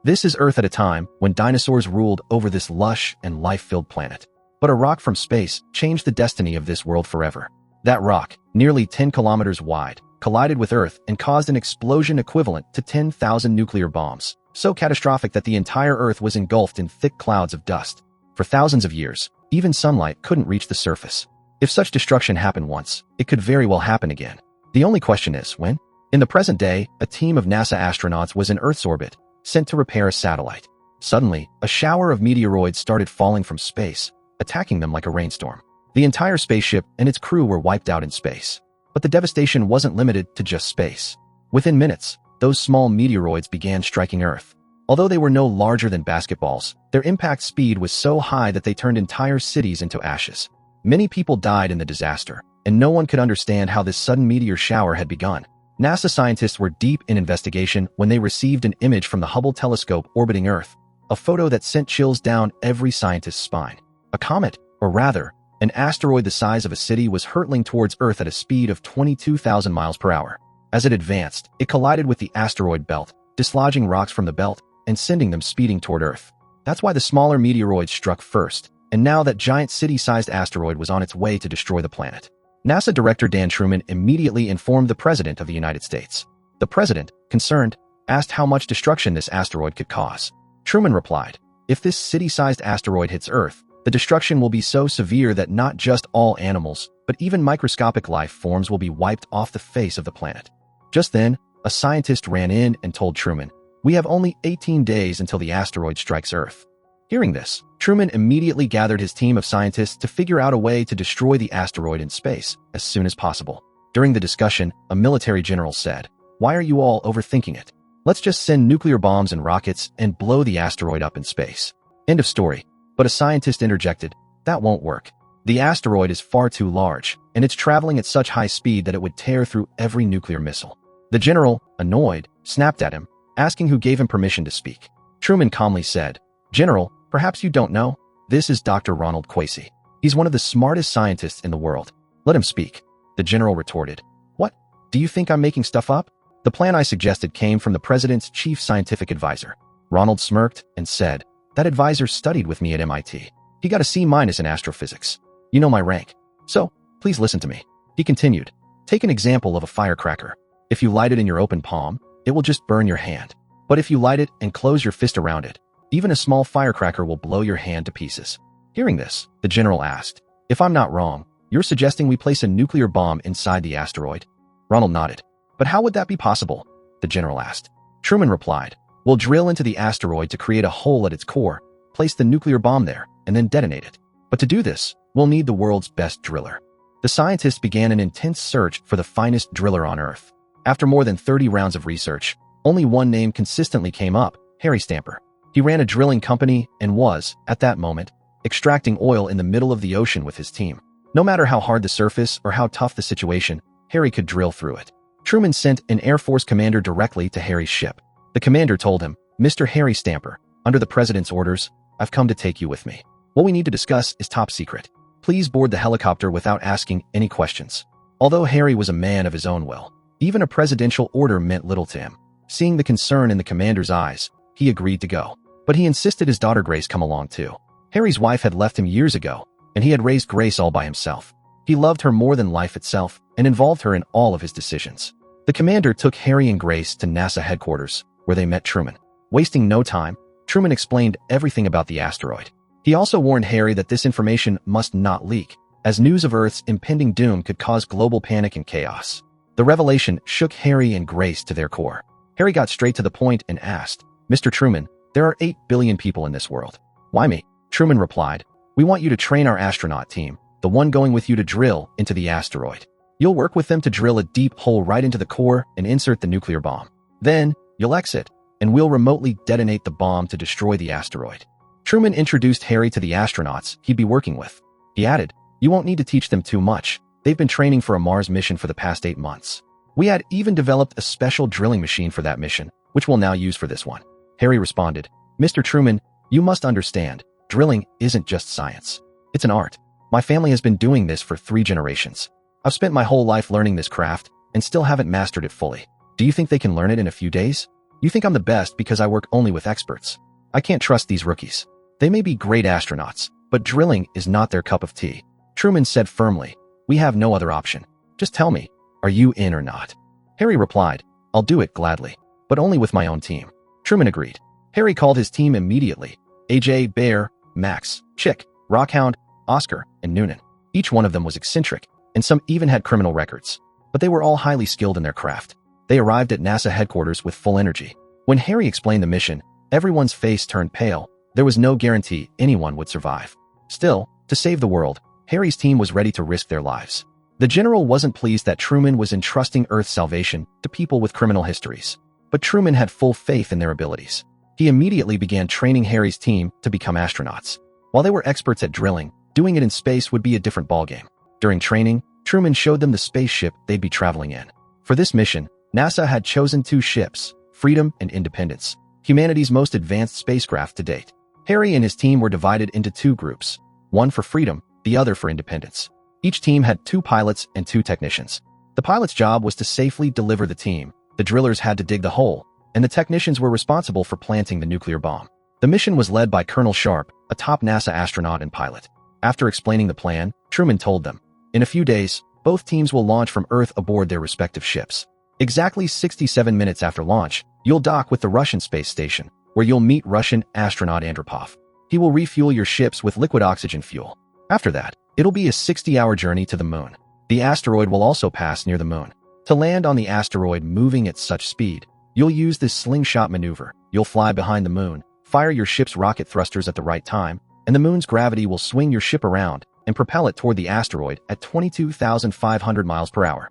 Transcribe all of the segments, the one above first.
This is Earth at a time when dinosaurs ruled over this lush and life-filled planet. But a rock from space changed the destiny of this world forever. That rock, nearly 10 kilometers wide, collided with Earth and caused an explosion equivalent to 10,000 nuclear bombs, so catastrophic that the entire Earth was engulfed in thick clouds of dust. For thousands of years, even sunlight couldn't reach the surface. If such destruction happened once, it could very well happen again. The only question is, when? In the present day, a team of NASA astronauts was in Earth's orbit, sent to repair a satellite. Suddenly, a shower of meteoroids started falling from space, attacking them like a rainstorm. The entire spaceship and its crew were wiped out in space. But the devastation wasn't limited to just space. Within minutes, those small meteoroids began striking Earth. Although they were no larger than basketballs, their impact speed was so high that they turned entire cities into ashes. Many people died in the disaster, and no one could understand how this sudden meteor shower had begun. NASA scientists were deep in investigation when they received an image from the Hubble telescope orbiting Earth, a photo that sent chills down every scientist's spine. A comet, or rather, an asteroid the size of a city, was hurtling towards Earth at a speed of 22,000 miles per hour. As it advanced, it collided with the asteroid belt, dislodging rocks from the belt and sending them speeding toward Earth. That's why the smaller meteoroids struck first, and now that giant city-sized asteroid was on its way to destroy the planet. NASA Director Dan Truman immediately informed the President of the United States. The President, concerned, asked how much destruction this asteroid could cause. Truman replied, "If this city-sized asteroid hits Earth, the destruction will be so severe that not just all animals, but even microscopic life forms will be wiped off the face of the planet." Just then, a scientist ran in and told Truman, "We have only 18 days until the asteroid strikes Earth." Hearing this, Truman immediately gathered his team of scientists to figure out a way to destroy the asteroid in space as soon as possible. During the discussion, a military general said, "Why are you all overthinking it? Let's just send nuclear bombs and rockets and blow the asteroid up in space." End of story. But a scientist interjected, "That won't work. The asteroid is far too large, and it's traveling at such high speed that it would tear through every nuclear missile." The general, annoyed, snapped at him, asking who gave him permission to speak. Truman calmly said, "General, perhaps you don't know? This is Dr. Ronald Kwesi. He's one of the smartest scientists in the world. Let him speak." The general retorted, "What? Do you think I'm making stuff up? The plan I suggested came from the president's chief scientific advisor." Ronald smirked and said, "That advisor studied with me at MIT. He got a C- in astrophysics. You know my rank. So, please listen to me." He continued, "Take an example of a firecracker. If you light it in your open palm, it will just burn your hand. But if you light it and close your fist around it, even a small firecracker will blow your hand to pieces." Hearing this, the general asked, "If I'm not wrong, you're suggesting we place a nuclear bomb inside the asteroid?" Ronald nodded. "But how would that be possible?" the general asked. Truman replied, "We'll drill into the asteroid to create a hole at its core, place the nuclear bomb there, and then detonate it. But to do this, we'll need the world's best driller." The scientists began an intense search for the finest driller on Earth. After more than 30 rounds of research, only one name consistently came up: Harry Stamper. He ran a drilling company and was, at that moment, extracting oil in the middle of the ocean with his team. No matter how hard the surface or how tough the situation, Harry could drill through it. Truman sent an Air Force commander directly to Harry's ship. The commander told him, "Mr. Harry Stamper, under the president's orders, I've come to take you with me. What we need to discuss is top secret. Please board the helicopter without asking any questions." Although Harry was a man of his own will, even a presidential order meant little to him. Seeing the concern in the commander's eyes, he agreed to go. But he insisted his daughter Grace come along too. Harry's wife had left him years ago, and he had raised Grace all by himself. He loved her more than life itself and involved her in all of his decisions. The commander took Harry and Grace to NASA headquarters, where they met Truman. Wasting no time, Truman explained everything about the asteroid. He also warned Harry that this information must not leak, as news of Earth's impending doom could cause global panic and chaos. The revelation shook Harry and Grace to their core. Harry got straight to the point and asked, "Mr. Truman, there are 8 billion people in this world. Why me?" Truman replied, "We want you to train our astronaut team, the one going with you to drill into the asteroid. You'll work with them to drill a deep hole right into the core and insert the nuclear bomb. Then, you'll exit, and we'll remotely detonate the bomb to destroy the asteroid." Truman introduced Harry to the astronauts he'd be working with. He added, "You won't need to teach them too much. They've been training for a Mars mission for the past 8 months. We had even developed a special drilling machine for that mission, which we'll now use for this one." Harry responded, "Mr. Truman, you must understand, drilling isn't just science. It's an art. My family has been doing this for 3 generations. I've spent my whole life learning this craft and still haven't mastered it fully. Do you think they can learn it in a few days?" You think I'm the best because I work only with experts. I can't trust these rookies. They may be great astronauts, but drilling is not their cup of tea. Truman said firmly, we have no other option. Just tell me, are you in or not? Harry replied, I'll do it gladly, but only with my own team. Truman agreed. Harry called his team immediately. AJ, Bear, Max, Chick, Rockhound, Oscar, and Noonan. Each one of them was eccentric, and some even had criminal records. But they were all highly skilled in their craft. They arrived at NASA headquarters with full energy. When Harry explained the mission, everyone's face turned pale. There was no guarantee anyone would survive. Still, to save the world, Harry's team was ready to risk their lives. The general wasn't pleased that Truman was entrusting Earth's salvation to people with criminal histories. But Truman had full faith in their abilities. He immediately began training Harry's team to become astronauts. While they were experts at drilling, doing it in space would be a different ballgame. During training, Truman showed them the spaceship they'd be traveling in. For this mission, NASA had chosen 2 ships, Freedom and Independence, humanity's most advanced spacecraft to date. Harry and his team were divided into 2 groups, one for Freedom, the other for Independence. Each team had 2 pilots and 2 technicians. The pilot's job was to safely deliver the team, the drillers had to dig the hole, and the technicians were responsible for planting the nuclear bomb. The mission was led by Colonel Sharp, a top NASA astronaut and pilot. After explaining the plan, Truman told them, in a few days, both teams will launch from Earth aboard their respective ships. Exactly 67 minutes after launch, you'll dock with the Russian space station, where you'll meet Russian astronaut Andropov. He will refuel your ships with liquid oxygen fuel. After that, it'll be a 60-hour journey to the moon. The asteroid will also pass near the moon. To land on the asteroid moving at such speed, you'll use this slingshot maneuver. You'll fly behind the moon, fire your ship's rocket thrusters at the right time, and the moon's gravity will swing your ship around and propel it toward the asteroid at 22,500 miles per hour.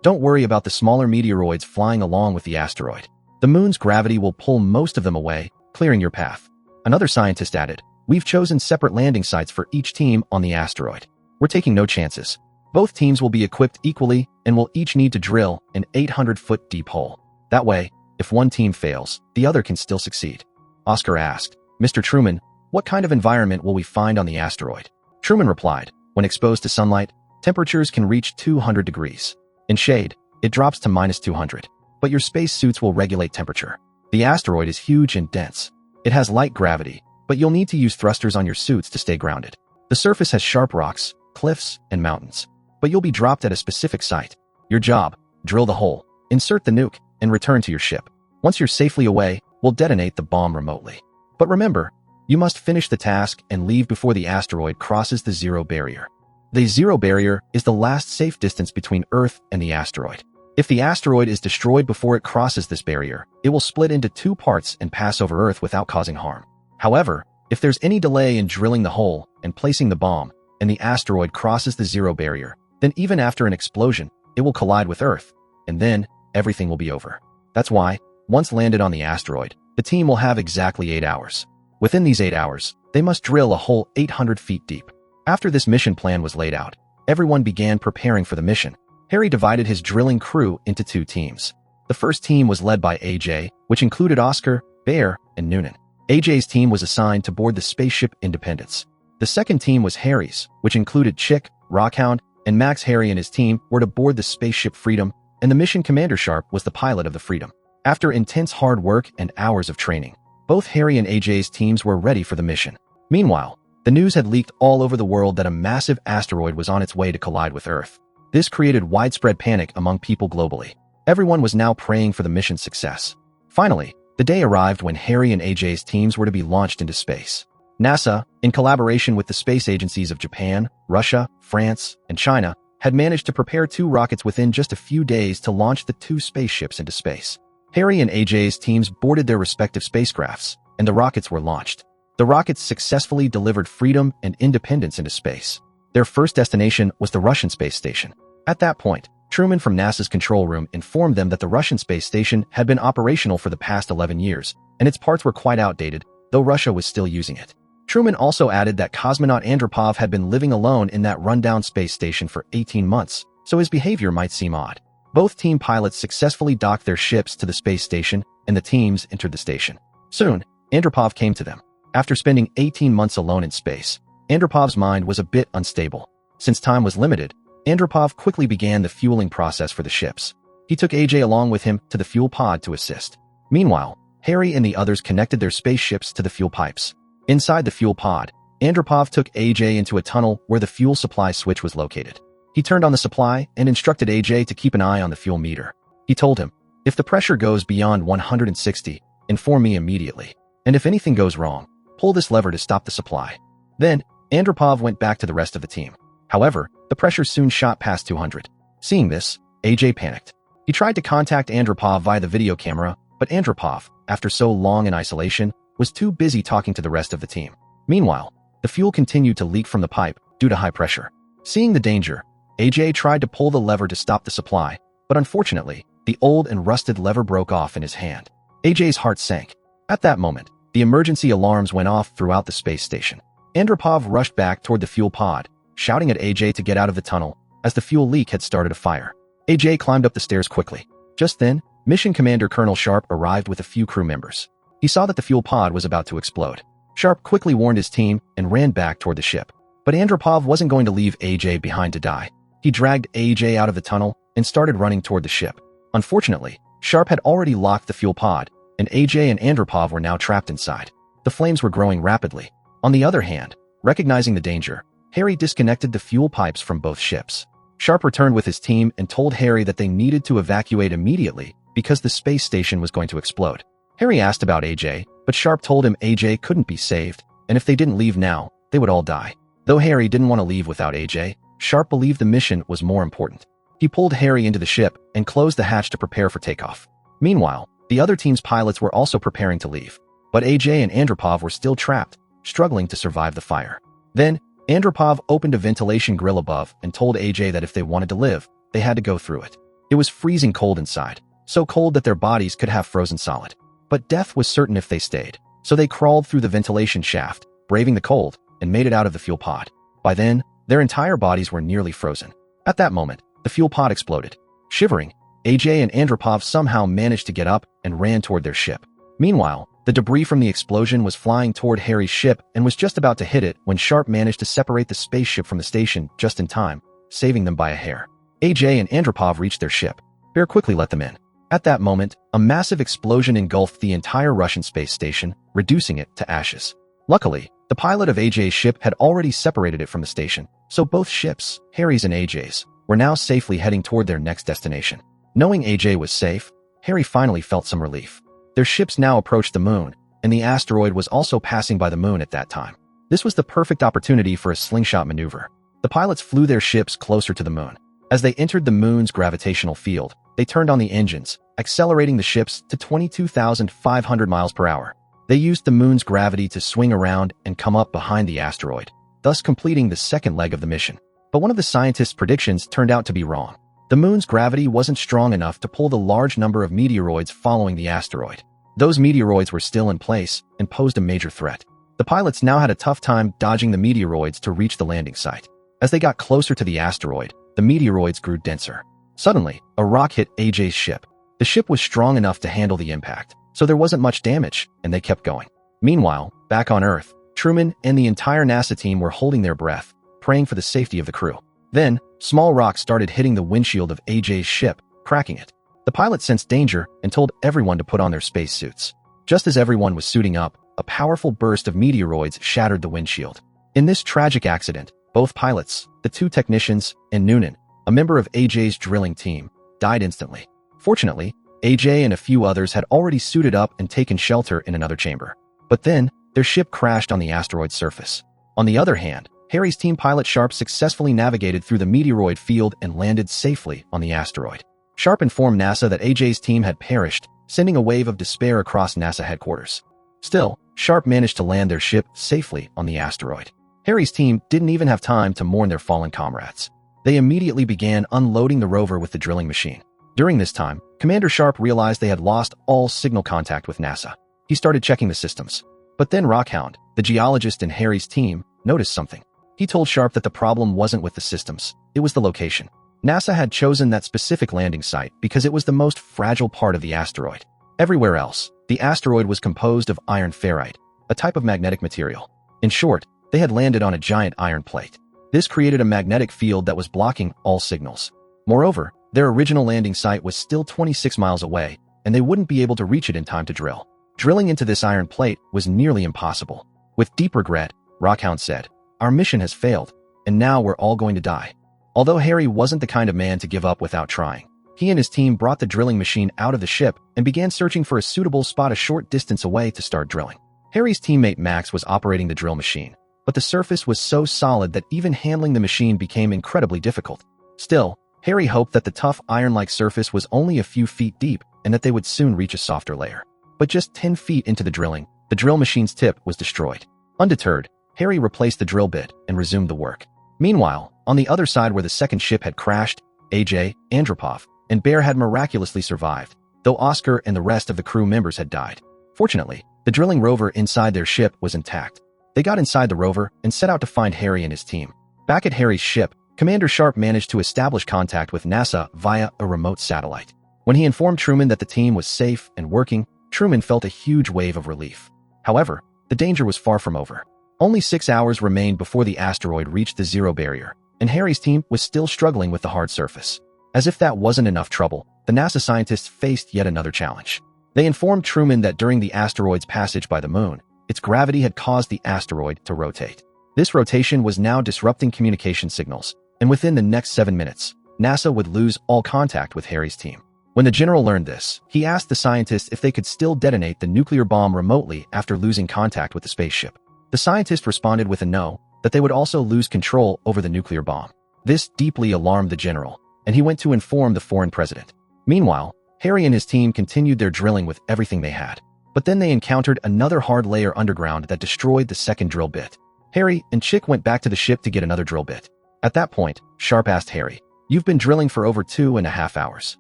Don't worry about the smaller meteoroids flying along with the asteroid. The moon's gravity will pull most of them away, clearing your path. Another scientist added, we've chosen separate landing sites for each team on the asteroid. We're taking no chances. Both teams will be equipped equally and will each need to drill an 800-foot deep hole. That way, if one team fails, the other can still succeed. Oscar asked, Mr. Truman, what kind of environment will we find on the asteroid? Truman replied, when exposed to sunlight, temperatures can reach 200 degrees. In shade, it drops to -200. But your space suits will regulate temperature. The asteroid is huge and dense. It has light gravity, but you'll need to use thrusters on your suits to stay grounded. The surface has sharp rocks, cliffs, and mountains. But you'll be dropped at a specific site. Your job, drill the hole, insert the nuke, and return to your ship. Once you're safely away, we'll detonate the bomb remotely. But remember, you must finish the task and leave before the asteroid crosses the zero barrier. The zero barrier is the last safe distance between Earth and the asteroid. If the asteroid is destroyed before it crosses this barrier, it will split into 2 parts and pass over Earth without causing harm. However, if there's any delay in drilling the hole and placing the bomb, and the asteroid crosses the zero barrier, then even after an explosion, it will collide with Earth, and then everything will be over. That's why, once landed on the asteroid, the team will have exactly 8 hours. Within these 8 hours, they must drill a hole 800 feet deep. After this mission plan was laid out, everyone began preparing for the mission. Harry divided his drilling crew into 2 teams. The first team was led by AJ, which included Oscar, Bear, and Noonan. AJ's team was assigned to board the spaceship Independence. The second team was Harry's, which included Chick, Rockhound, and Max. Harry and his team were to board the spaceship Freedom, and the mission commander Sharp was the pilot of the Freedom. After intense hard work and hours of training, both Harry and AJ's teams were ready for the mission. Meanwhile, the news had leaked all over the world that a massive asteroid was on its way to collide with Earth. This created widespread panic among people globally. Everyone was now praying for the mission's success. Finally, the day arrived when Harry and AJ's teams were to be launched into space. NASA, in collaboration with the space agencies of Japan, Russia, France, and China, had managed to prepare 2 rockets within just a few days to launch the 2 spaceships into space. Harry and AJ's teams boarded their respective spacecrafts, and the rockets were launched. The rockets successfully delivered Freedom and Independence into space. Their first destination was the Russian space station. At that point, Truman from NASA's control room informed them that the Russian space station had been operational for the past 11 years, and its parts were quite outdated, though Russia was still using it. Truman also added that cosmonaut Andropov had been living alone in that rundown space station for 18 months, so his behavior might seem odd. Both team pilots successfully docked their ships to the space station, and the teams entered the station. Soon, Andropov came to them. After spending 18 months alone in space, Andropov's mind was a bit unstable. Since time was limited, Andropov quickly began the fueling process for the ships. He took AJ along with him to the fuel pod to assist. Meanwhile, Harry and the others connected their spaceships to the fuel pipes. Inside the fuel pod, Andropov took AJ into a tunnel where the fuel supply switch was located. He turned on the supply and instructed AJ to keep an eye on the fuel meter. He told him, "If the pressure goes beyond 160, inform me immediately. And if anything goes wrong, pull this lever to stop the supply." Then, Andropov went back to the rest of the team. However, the pressure soon shot past 200. Seeing this, AJ panicked. He tried to contact Andropov via the video camera, but Andropov, after so long in isolation, was too busy talking to the rest of the team. Meanwhile, the fuel continued to leak from the pipe due to high pressure. Seeing the danger, AJ tried to pull the lever to stop the supply, but unfortunately, the old and rusted lever broke off in his hand. AJ's heart sank. At that moment, the emergency alarms went off throughout the space station. Andropov rushed back toward the fuel pod, shouting at AJ to get out of the tunnel, as the fuel leak had started a fire. AJ climbed up the stairs quickly. Just then, Mission Commander Colonel Sharp arrived with a few crew members. He saw that the fuel pod was about to explode. Sharp quickly warned his team and ran back toward the ship. But Andropov wasn't going to leave AJ behind to die. He dragged AJ out of the tunnel and started running toward the ship. Unfortunately, Sharp had already locked the fuel pod, and AJ and Andropov were now trapped inside. The flames were growing rapidly. On the other hand, recognizing the danger, Harry disconnected the fuel pipes from both ships. Sharp returned with his team and told Harry that they needed to evacuate immediately because the space station was going to explode. Harry asked about AJ, but Sharp told him AJ couldn't be saved, and if they didn't leave now, they would all die. Though Harry didn't want to leave without AJ, Sharp believed the mission was more important. He pulled Harry into the ship and closed the hatch to prepare for takeoff. Meanwhile, the other team's pilots were also preparing to leave, but AJ and Andropov were still trapped, struggling to survive the fire. Then, Andropov opened a ventilation grill above and told AJ that if they wanted to live, they had to go through it. It was freezing cold inside, so cold that their bodies could have frozen solid. But death was certain if they stayed, so they crawled through the ventilation shaft, braving the cold, and made it out of the fuel pod. By then, their entire bodies were nearly frozen. At that moment, the fuel pod exploded. Shivering, AJ and Andropov somehow managed to get up and ran toward their ship. Meanwhile, the debris from the explosion was flying toward Harry's ship and was just about to hit it when Sharp managed to separate the spaceship from the station just in time, saving them by a hair. AJ and Andropov reached their ship. Bear quickly let them in. At that moment, a massive explosion engulfed the entire Russian space station, reducing it to ashes. Luckily, the pilot of AJ's ship had already separated it from the station, so both ships, Harry's and AJ's, were now safely heading toward their next destination. Knowing AJ was safe, Harry finally felt some relief. Their ships now approached the moon, and the asteroid was also passing by the moon at that time. This was the perfect opportunity for a slingshot maneuver. The pilots flew their ships closer to the moon. As they entered the moon's gravitational field, they turned on the engines, accelerating the ships to 22,500 miles per hour. They used the moon's gravity to swing around and come up behind the asteroid, thus completing the second leg of the mission. But one of the scientists' predictions turned out to be wrong. The moon's gravity wasn't strong enough to pull the large number of meteoroids following the asteroid. Those meteoroids were still in place and posed a major threat. The pilots now had a tough time dodging the meteoroids to reach the landing site. As they got closer to the asteroid, the meteoroids grew denser. Suddenly, a rock hit AJ's ship. The ship was strong enough to handle the impact, so there wasn't much damage, and they kept going. Meanwhile, back on Earth, Truman and the entire NASA team were holding their breath, praying for the safety of the crew. Then, small rocks started hitting the windshield of AJ's ship, cracking it. The pilot sensed danger and told everyone to put on their spacesuits. Just as everyone was suiting up, a powerful burst of meteoroids shattered the windshield. In this tragic accident, both pilots, the two technicians, and Noonan, a member of AJ's drilling team, died instantly. Fortunately, AJ and a few others had already suited up and taken shelter in another chamber. But then, their ship crashed on the asteroid's surface. On the other hand, Harry's team pilot Sharp successfully navigated through the meteoroid field and landed safely on the asteroid. Sharp informed NASA that AJ's team had perished, sending a wave of despair across NASA headquarters. Still, Sharp managed to land their ship safely on the asteroid. Harry's team didn't even have time to mourn their fallen comrades. They immediately began unloading the rover with the drilling machine. During this time, Commander Sharp realized they had lost all signal contact with NASA. He started checking the systems. But then Rockhound, the geologist in Harry's team, noticed something. He told Sharp that the problem wasn't with the systems, it was the location. NASA had chosen that specific landing site because it was the most fragile part of the asteroid. Everywhere else, the asteroid was composed of iron ferrite, a type of magnetic material. In short, they had landed on a giant iron plate. This created a magnetic field that was blocking all signals. Moreover, their original landing site was still 26 miles away, and they wouldn't be able to reach it in time to drill. Drilling into this iron plate was nearly impossible. With deep regret, Rockhound said, "Our mission has failed, and now we're all going to die." Although Harry wasn't the kind of man to give up without trying, he and his team brought the drilling machine out of the ship and began searching for a suitable spot a short distance away to start drilling. Harry's teammate Max was operating the drill machine, but the surface was so solid that even handling the machine became incredibly difficult. Still, Harry hoped that the tough iron-like surface was only a few feet deep and that they would soon reach a softer layer. But just 10 feet into the drill machine's tip was destroyed. Undeterred, Harry replaced the drill bit and resumed the work. Meanwhile, on the other side where the second ship had crashed, AJ, Andropov, and Bear had miraculously survived, though Oscar and the rest of the crew members had died. Fortunately, the drilling rover inside their ship was intact. They got inside the rover and set out to find Harry and his team. Back at Harry's ship, Commander Sharp managed to establish contact with NASA via a remote satellite. When he informed Truman that the team was safe and working, Truman felt a huge wave of relief. However, the danger was far from over. Only 6 hours remained before the asteroid reached the zero barrier, and Harry's team was still struggling with the hard surface. As if that wasn't enough trouble, the NASA scientists faced yet another challenge. They informed Truman that during the asteroid's passage by the moon, its gravity had caused the asteroid to rotate. This rotation was now disrupting communication signals, and within the next 7 minutes, NASA would lose all contact with Harry's team. When the general learned this, he asked the scientists if they could still detonate the nuclear bomb remotely after losing contact with the spaceship. The scientist responded with a no, that they would also lose control over the nuclear bomb. This deeply alarmed the general, and he went to inform the foreign president. Meanwhile, Harry and his team continued their drilling with everything they had. But then they encountered another hard layer underground that destroyed the second drill bit. Harry and Chick went back to the ship to get another drill bit. At that point, Sharp asked Harry, "You've been drilling for over 2.5 hours.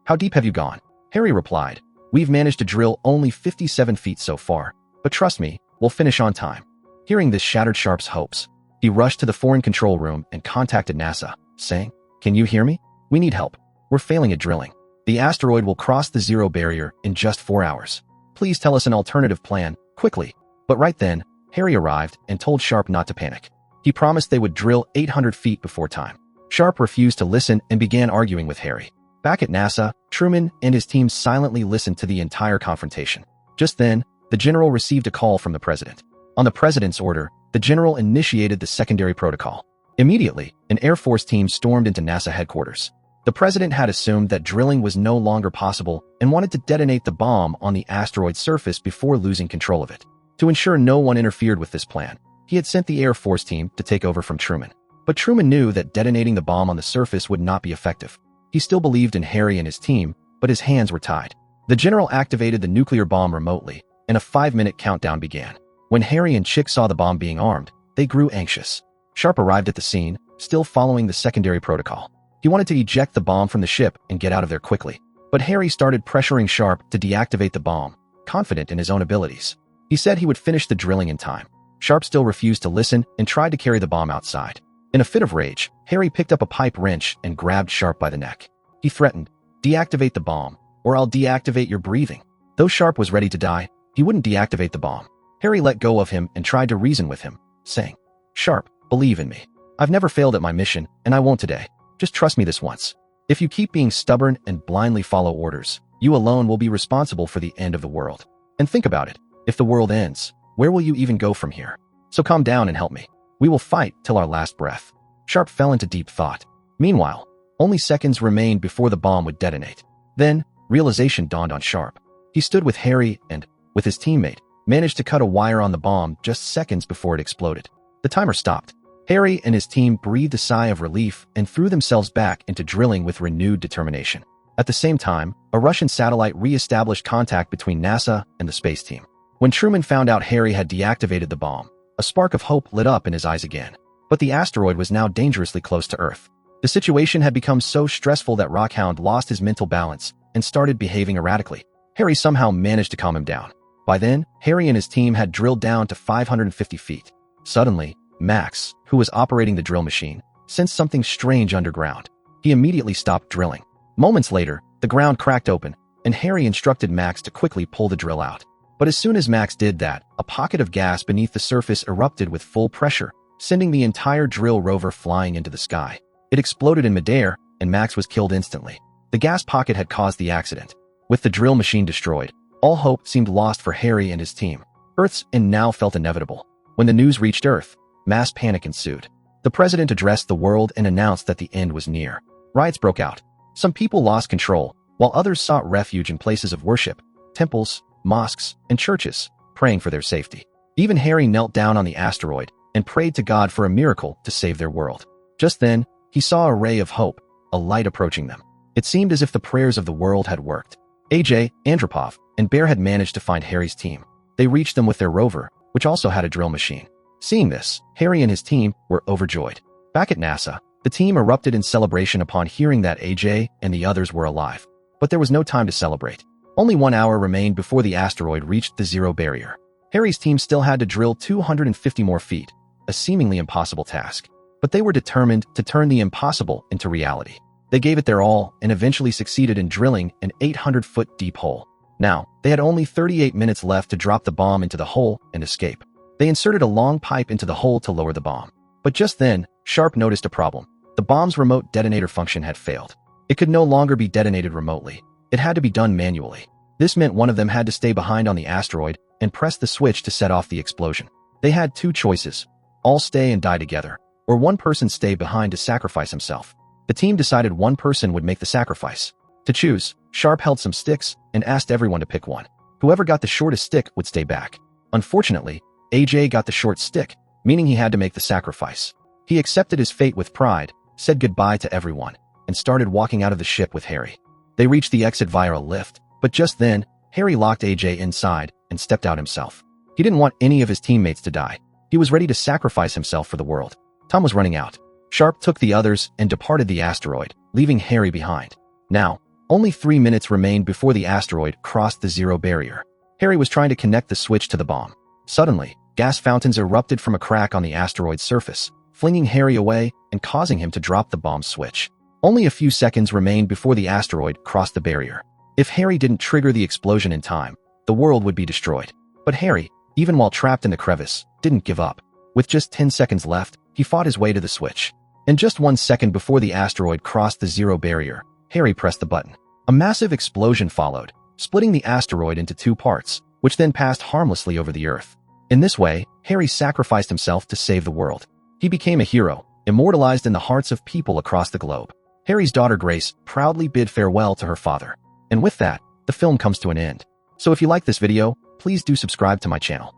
How deep have you gone?" Harry replied, "We've managed to drill only 57 feet so far, but trust me, we'll finish on time." Hearing this shattered Sharp's hopes. He rushed to the foreign control room and contacted NASA, saying, "Can you hear me? We need help. We're failing at drilling. The asteroid will cross the zero barrier in just 4 hours. Please tell us an alternative plan, quickly." But right then, Harry arrived and told Sharp not to panic. He promised they would drill 800 feet before time. Sharp refused to listen and began arguing with Harry. Back at NASA, Truman and his team silently listened to the entire confrontation. Just then, the general received a call from the president. On the president's order, the general initiated the secondary protocol. Immediately, an Air Force team stormed into NASA headquarters. The president had assumed that drilling was no longer possible and wanted to detonate the bomb on the asteroid's surface before losing control of it. To ensure no one interfered with this plan, he had sent the Air Force team to take over from Truman. But Truman knew that detonating the bomb on the surface would not be effective. He still believed in Harry and his team, but his hands were tied. The general activated the nuclear bomb remotely, and a 5-minute countdown began. When Harry and Chick saw the bomb being armed, they grew anxious. Sharp arrived at the scene, still following the secondary protocol. He wanted to eject the bomb from the ship and get out of there quickly. But Harry started pressuring Sharp to deactivate the bomb, confident in his own abilities. He said he would finish the drilling in time. Sharp still refused to listen and tried to carry the bomb outside. In a fit of rage, Harry picked up a pipe wrench and grabbed Sharp by the neck. He threatened, "Deactivate the bomb, or I'll deactivate your breathing." Though Sharp was ready to die, he wouldn't deactivate the bomb. Harry let go of him and tried to reason with him, saying, "Sharp, believe in me. I've never failed at my mission, and I won't today. Just trust me this once. If you keep being stubborn and blindly follow orders, you alone will be responsible for the end of the world. And think about it. If the world ends, where will you even go from here? So calm down and help me. We will fight till our last breath." Sharp fell into deep thought. Meanwhile, only seconds remained before the bomb would detonate. Then, realization dawned on Sharp. He stood with Harry and, with his teammate, managed to cut a wire on the bomb just seconds before it exploded. The timer stopped. Harry and his team breathed a sigh of relief and threw themselves back into drilling with renewed determination. At the same time, a Russian satellite re-established contact between NASA and the space team. When Truman found out Harry had deactivated the bomb, a spark of hope lit up in his eyes again. But the asteroid was now dangerously close to Earth. The situation had become so stressful that Rockhound lost his mental balance and started behaving erratically. Harry somehow managed to calm him down. By then, Harry and his team had drilled down to 550 feet. Suddenly, Max, who was operating the drill machine, sensed something strange underground. He immediately stopped drilling. Moments later, the ground cracked open, and Harry instructed Max to quickly pull the drill out. But as soon as Max did that, a pocket of gas beneath the surface erupted with full pressure, sending the entire drill rover flying into the sky. It exploded in midair, and Max was killed instantly. The gas pocket had caused the accident. With the drill machine destroyed, all hope seemed lost for Harry and his team. Earth's end now felt inevitable. When the news reached Earth, mass panic ensued. The president addressed the world and announced that the end was near. Riots broke out. Some people lost control, while others sought refuge in places of worship, temples, mosques, and churches, praying for their safety. Even Harry knelt down on the asteroid and prayed to God for a miracle to save their world. Just then, he saw a ray of hope, a light approaching them. It seemed as if the prayers of the world had worked. AJ, Andropov, and Bear had managed to find Harry's team. They reached them with their rover, which also had a drill machine. Seeing this, Harry and his team were overjoyed. Back at NASA, the team erupted in celebration upon hearing that AJ and the others were alive. But there was no time to celebrate. Only 1 hour remained before the asteroid reached the zero barrier. Harry's team still had to drill 250 more feet, a seemingly impossible task. But they were determined to turn the impossible into reality. They gave it their all and eventually succeeded in drilling an 800-foot deep hole. Now, they had only 38 minutes left to drop the bomb into the hole and escape. They inserted a long pipe into the hole to lower the bomb. But just then, Sharp noticed a problem. The bomb's remote detonator function had failed. It could no longer be detonated remotely. It had to be done manually. This meant one of them had to stay behind on the asteroid and press the switch to set off the explosion. They had two choices: all stay and die together, or one person stay behind to sacrifice himself. The team decided one person would make the sacrifice. To choose, Sharp held some sticks and asked everyone to pick one. Whoever got the shortest stick would stay back. Unfortunately, AJ got the short stick, meaning he had to make the sacrifice. He accepted his fate with pride, said goodbye to everyone, and started walking out of the ship with Harry. They reached the exit via a lift, but just then, Harry locked AJ inside and stepped out himself. He didn't want any of his teammates to die. He was ready to sacrifice himself for the world. Time was running out. Sharp took the others and departed the asteroid, leaving Harry behind. Now, only 3 minutes remained before the asteroid crossed the zero barrier. Harry was trying to connect the switch to the bomb. Suddenly, gas fountains erupted from a crack on the asteroid's surface, flinging Harry away and causing him to drop the bomb switch. Only a few seconds remained before the asteroid crossed the barrier. If Harry didn't trigger the explosion in time, the world would be destroyed. But Harry, even while trapped in the crevice, didn't give up. With just 10 seconds left, he fought his way to the switch. And just 1 second before the asteroid crossed the zero barrier, Harry pressed the button. A massive explosion followed, splitting the asteroid into 2 parts, which then passed harmlessly over the Earth. In this way, Harry sacrificed himself to save the world. He became a hero, immortalized in the hearts of people across the globe. Harry's daughter Grace proudly bid farewell to her father. And with that, the film comes to an end. So if you like this video, please do subscribe to my channel.